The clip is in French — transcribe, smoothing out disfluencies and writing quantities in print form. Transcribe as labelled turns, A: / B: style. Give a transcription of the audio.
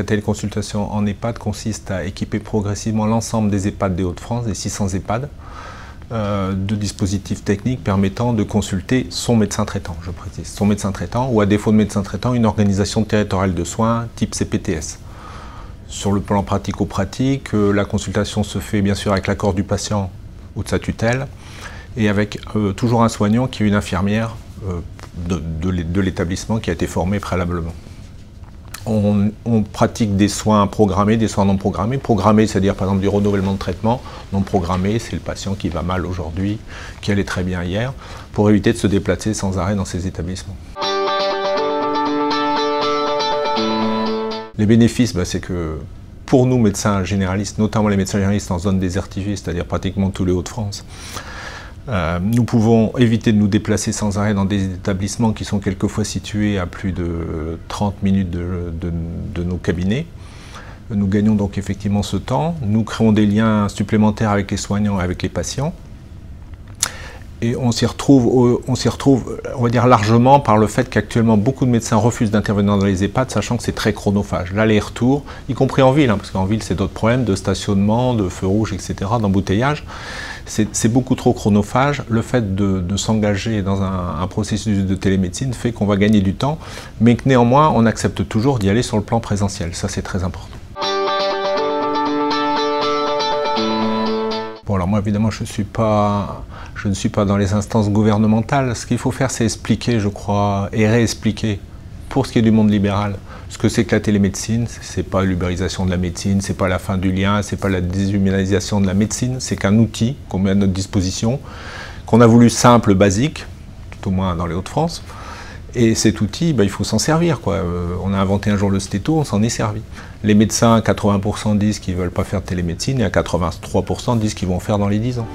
A: la téléconsultation en EHPAD consiste à équiper progressivement l'ensemble des EHPAD des Hauts-de-France, des 600 EHPAD, de dispositifs techniques permettant de consulter son médecin traitant, je précise, son médecin traitant, ou à défaut de médecin traitant, une organisation territoriale de soins type CPTS. Sur le plan pratico-pratique, la consultation se fait bien sûr avec l'accord du patient ou de sa tutelle, et avec toujours un soignant qui est une infirmière de l'établissement qui a été formée préalablement. On pratique des soins programmés, des soins non programmés. Programmés, c'est-à-dire par exemple du renouvellement de traitement. Non programmé, c'est le patient qui va mal aujourd'hui, qui allait très bien hier, pour éviter de se déplacer sans arrêt dans ces établissements. Les bénéfices, c'est que pour nous, médecins généralistes, notamment les médecins généralistes en zone désertifiée, c'est-à-dire pratiquement tous les Hauts-de-France, nous pouvons éviter de nous déplacer sans arrêt dans des établissements qui sont quelquefois situés à plus de 30 minutes de nos cabinets. Nous gagnons donc effectivement ce temps. Nous créons des liens supplémentaires avec les soignants et avec les patients. Et on s'y retrouve, on va dire, largement par le fait qu'actuellement beaucoup de médecins refusent d'intervenir dans les EHPAD, sachant que c'est très chronophage. L'aller-retour, y compris en ville, parce qu'en ville c'est d'autres problèmes de stationnement, de feux rouges, etc., d'embouteillage. C'est beaucoup trop chronophage. Le fait de s'engager dans un processus de télémédecine fait qu'on va gagner du temps, mais que néanmoins on accepte toujours d'y aller sur le plan présentiel. Ça c'est très important. Bon, alors moi évidemment je ne suis pas dans les instances gouvernementales. Ce qu'il faut faire, c'est expliquer, je crois, et réexpliquer, pour ce qui est du monde libéral, ce que c'est que la télémédecine. C'est pas l'ubérisation de la médecine, c'est pas la fin du lien, c'est pas la déshumanisation de la médecine, c'est qu'un outil qu'on met à notre disposition, qu'on a voulu simple, basique, tout au moins dans les Hauts-de-France. Et cet outil, il faut s'en servir, quoi. On a inventé un jour le stéto, on s'en est servi. Les médecins, 80% disent qu'ils ne veulent pas faire de télémédecine, et à 83% disent qu'ils vont en faire dans les 10 ans.